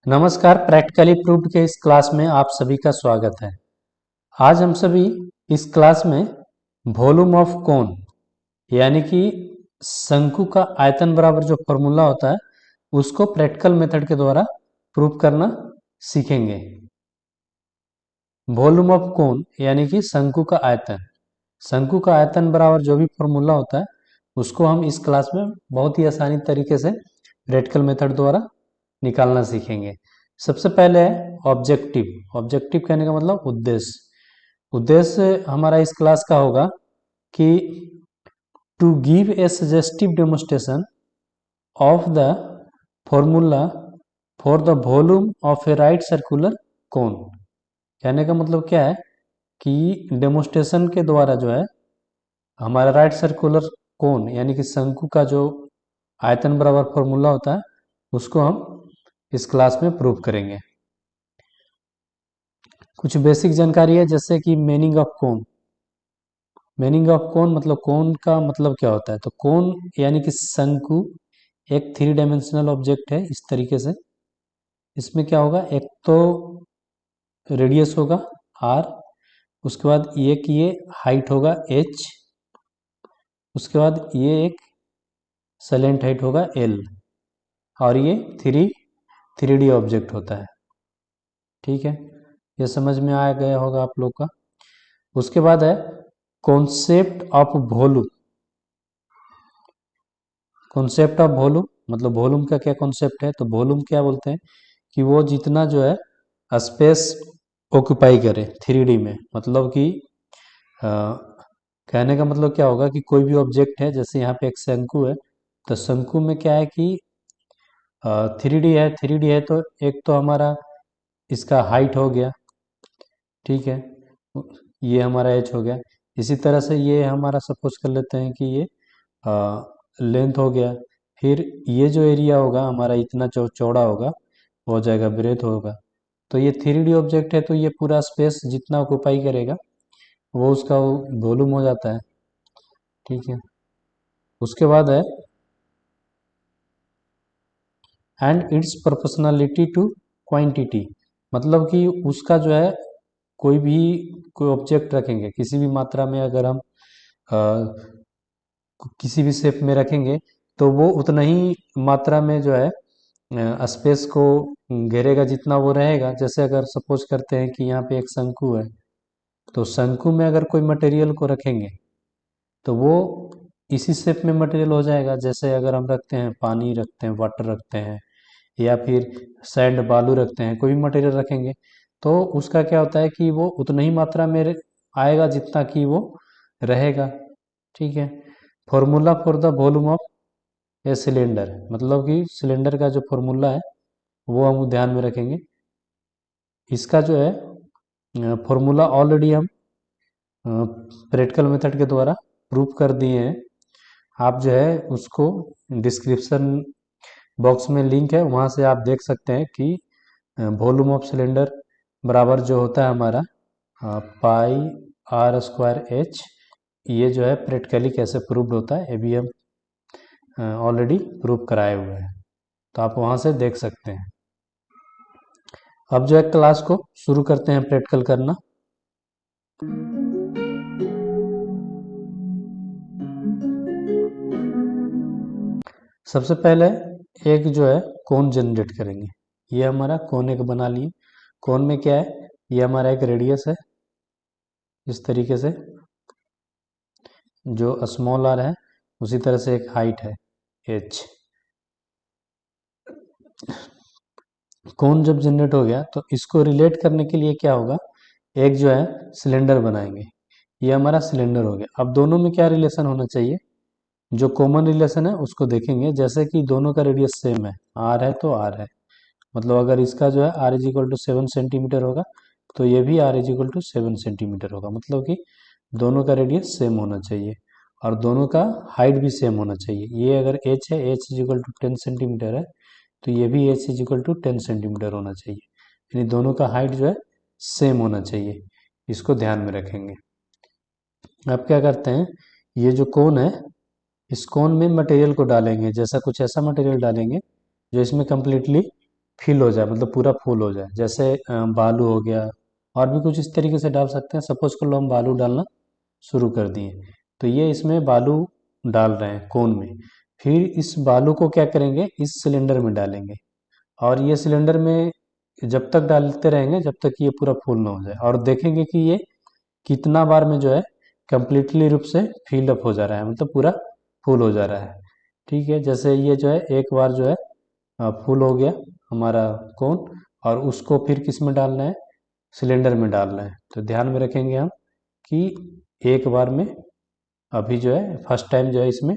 नमस्कार, practically proved के इस क्लास में आप सभी का स्वागत है। आज हम सभी इस क्लास में वॉल्यूम ऑफ कोन यानी कि शंकु का आयतन बराबर जो फॉर्मूला होता है उसको प्रैक्टिकल मेथड के द्वारा प्रूव करना सीखेंगे। वॉल्यूम ऑफ कोन यानी कि शंकु का आयतन बराबर जो भी फॉर्मूला होता है उसको हम इस क्लास में बहुत ही आसानी तरीके से प्रैक्टिकल मेथड द्वारा निकालना सीखेंगे। सबसे पहले है ऑब्जेक्टिव कहने का मतलब उद्देश्य हमारा इस क्लास का होगा कि to give a suggestive demonstration of the formula for the volume of a right circular cone. कहने का मतलब क्या है कि डेमोन्स्ट्रेशन के द्वारा जो है हमारा राइट सर्कुलर कोन यानी कि शंकु का जो आयतन बराबर फॉर्मूला होता है उसको हम इस क्लास में प्रूव करेंगे। कुछ बेसिक जानकारी है जैसे कि मीनिंग ऑफ कोन मतलब कोन का मतलब क्या होता है। तो कोन यानी कि शंकु एक 3 डायमेंशनल ऑब्जेक्ट है। इस तरीके से इसमें क्या होगा, एक तो रेडियस होगा r, उसके बाद ये हाइट होगा h, उसके बाद ये एक सैलेंट हाइट होगा l और ये 3D ऑब्जेक्ट होता है। ठीक है, ये समझ में आ गया होगा आप लोग का। उसके बाद है कॉन्सेप्ट ऑफ वॉल्यूम मतलब वॉल्यूम का क्या कॉन्सेप्ट है। तो वॉल्यूम क्या बोलते हैं कि वो जितना जो है स्पेस ऑक्यूपाई करे 3D में, मतलब कि कहने का मतलब क्या होगा कि कोई भी ऑब्जेक्ट है, जैसे यहाँ पे एक शंकु है तो शंकु में क्या है कि 3D है तो एक तो हमारा इसका हाइट हो गया, ठीक है, ये हमारा एच हो गया। इसी तरह से ये हमारा सपोज कर लेते हैं कि ये लेंथ हो गया। फिर ये जो एरिया होगा हमारा इतना चौड़ा होगा वो हो जाएगा ब्रेथ होगा। तो ये 3D ऑब्जेक्ट है तो ये पूरा स्पेस जितना ऑक्यूपाई करेगा वो उसका वॉल्यूम हो जाता है। ठीक है, उसके बाद है and its proportionality to quantity, मतलब कि उसका जो है कोई ऑब्जेक्ट रखेंगे किसी भी मात्रा में, अगर हम किसी भी शेप में रखेंगे तो वो उतना ही मात्रा में जो है स्पेस को घेरेगा जितना वो रहेगा। जैसे अगर सपोज करते हैं कि यहाँ पे एक शंकु है तो शंकु में अगर कोई मटेरियल को रखेंगे तो वो इसी शेप में मटेरियल हो जाएगा। जैसे अगर हम रखते हैं पानी, रखते हैं वाटर, रखते हैं या फिर सैंड बालू रखते हैं, कोई भी मटेरियल रखेंगे तो उसका क्या होता है कि वो उतना ही मात्रा में आएगा जितना कि वो रहेगा। ठीक है, formula for the volume of a cylinder, मतलब कि सिलेंडर का जो फॉर्मूला है वो हम ध्यान में रखेंगे। इसका जो है फॉर्मूला ऑलरेडी हम प्रैक्टिकल मेथड के द्वारा प्रूव कर दिए हैं। आप जो है उसको डिस्क्रिप्शन बॉक्स में लिंक है, वहाँ से आप देख सकते हैं कि वॉल्यूम ऑफ सिलेंडर बराबर जो होता है हमारा पाई आर स्क्वायर एच, ये जो है प्रैक्टिकली कैसे प्रूव्ड होता है ये भी हम ऑलरेडी प्रूव कराए हुए हैं, तो आप वहाँ से देख सकते हैं। अब जो है क्लास को शुरू करते हैं प्रैक्टिकल करना। सबसे पहले एक जो है कोन जनरेट करेंगे। ये हमारा कोन एक बना लिए। कोन में क्या है, ये हमारा एक रेडियस है इस तरीके से जो स्मॉल आर है, उसी तरह से एक हाइट है एच। कोन जब जनरेट हो गया तो इसको रिलेट करने के लिए क्या होगा, एक जो है सिलेंडर बनाएंगे। ये हमारा सिलेंडर हो गया। अब दोनों में क्या रिलेशन होना चाहिए, जो कॉमन रिलेशन है उसको देखेंगे। जैसे कि दोनों का रेडियस सेम है, आर है तो आर है, मतलब अगर इसका जो है R is equal to 7 centimetre होगा तो ये भी R is equal to 7 centimetre होगा, मतलब कि दोनों का रेडियस सेम होना चाहिए और दोनों का हाइट भी सेम होना चाहिए। ये अगर एच है, H is equal to 10 centimetre है तो ये भी H is equal to 10 centimetre होना चाहिए, यानी दोनों का हाइट जो है सेम होना चाहिए। इसको ध्यान में रखेंगे। अब क्या करते हैं, ये जो कोन है इस कोन में मटेरियल को डालेंगे, जैसा कुछ ऐसा मटेरियल डालेंगे जो इसमें कम्प्लीटली फिल हो जाए, मतलब पूरा फुल हो जाए। जैसे बालू हो गया, और भी कुछ इस तरीके से डाल सकते हैं। सपोज कर लो हम बालू डालना शुरू कर दिए, तो ये इसमें बालू डाल रहे हैं कोन में। फिर इस बालू को क्या करेंगे, इस सिलेंडर में डालेंगे, और ये सिलेंडर में जब तक डालते रहेंगे जब तक ये पूरा फुल ना हो जाए, और देखेंगे कि ये कितना बार में जो है कम्प्लीटली रूप से फिल अप हो जा रहा है, मतलब पूरा फुल हो जा रहा है। ठीक है, जैसे ये जो है एक बार जो है फुल हो गया हमारा कोन, और उसको फिर किस में डालना है, सिलेंडर में डालना है। तो ध्यान में रखेंगे हम कि एक बार में अभी जो है फर्स्ट टाइम जो है इसमें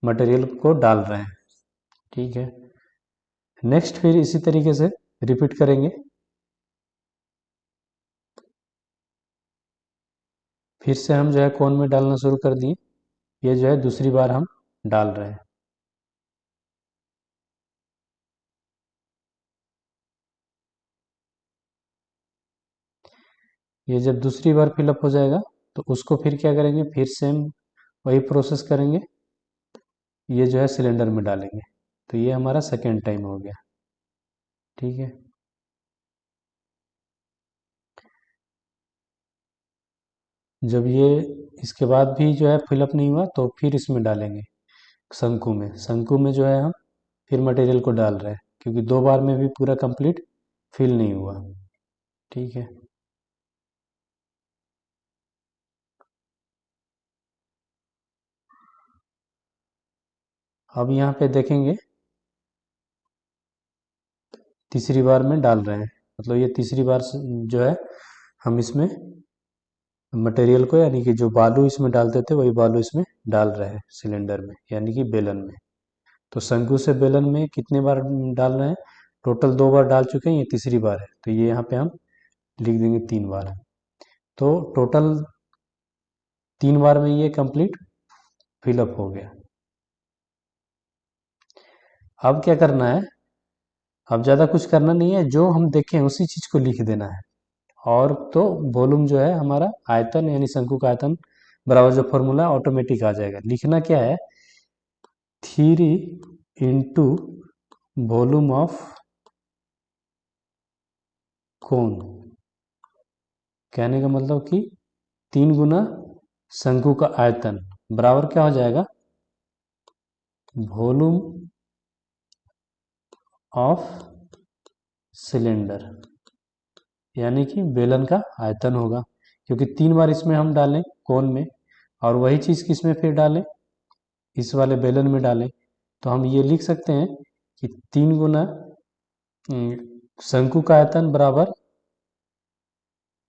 मटेरियल को डाल रहे हैं। ठीक है, नेक्स्ट फिर इसी तरीके से रिपीट करेंगे। फिर से हम जो है कोन में डालना शुरू कर दिए, ये जो है दूसरी बार हम डाल रहे हैं। ये जब दूसरी बार फिलअप हो जाएगा तो उसको फिर क्या करेंगे, फिर सेम वही प्रोसेस करेंगे, ये जो है सिलेंडर में डालेंगे। तो ये हमारा सेकेंड टाइम हो गया। ठीक है, जब ये इसके बाद भी जो है फिलअप नहीं हुआ तो फिर इसमें डालेंगे शंकु में। शंकु में जो है हम फिर मटेरियल को डाल रहे हैं, क्योंकि दो बार में भी पूरा कंप्लीट फिल नहीं हुआ। ठीक है, अब यहाँ पे देखेंगे तीसरी बार में डाल रहे हैं, मतलब ये तीसरी बार जो है हम इसमें मटेरियल को, यानी कि जो बालू इसमें डालते थे वही बालू इसमें डाल रहे हैं सिलेंडर में, यानी कि बेलन में। तो शंकु से बेलन में कितने बार डाल रहे हैं, टोटल दो बार डाल चुके हैं, ये तीसरी बार है, तो ये यहाँ पे हम लिख देंगे 3 बार। तो टोटल 3 बार में ये कंप्लीट फिलअप हो गया। अब क्या करना है, अब ज़्यादा कुछ करना नहीं है, जो हम देखें उसी चीज़ को लिख देना है। और तो वॉल्यूम जो है हमारा आयतन, यानी शंकु का आयतन बराबर जो फॉर्मूला ऑटोमेटिक आ जाएगा। लिखना क्या है, 3 इंटू वॉल्यूम ऑफ कोन। कहने का मतलब कि 3 गुना शंकु का आयतन बराबर क्या हो जाएगा, वॉल्यूम ऑफ सिलेंडर, यानी कि बेलन का आयतन होगा। क्योंकि 3 बार इसमें हम डालें कोन में, और वही चीज़ किस में फिर डालें, इस वाले बेलन में डालें। तो हम ये लिख सकते हैं कि 3 गुना शंकु का आयतन बराबर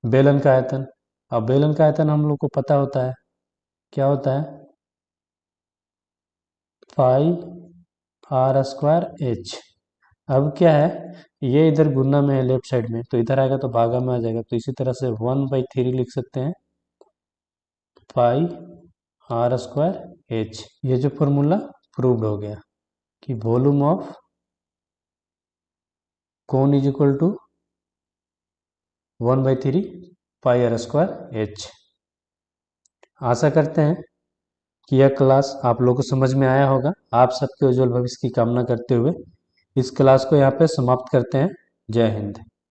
बेलन का आयतन। अब बेलन का आयतन हम लोग को पता होता है, क्या होता है, पाई आर स्क्वायर एच। अब क्या है, ये इधर गुना में है लेफ्ट साइड में, तो इधर आएगा तो भागा में आ जाएगा, तो इसी तरह से 1/3 लिख सकते हैं, पाई आर स्क्वायर एच। ये जो फॉर्मूला प्रूव्ड हो गया कि volume of cone is equal to 1/3 pi r square h. आशा करते हैं कि यह क्लास आप लोगों को समझ में आया होगा। आप सबके उज्जवल भविष्य की कामना करते हुए इस क्लास को यहाँ पे समाप्त करते हैं। जय हिंद।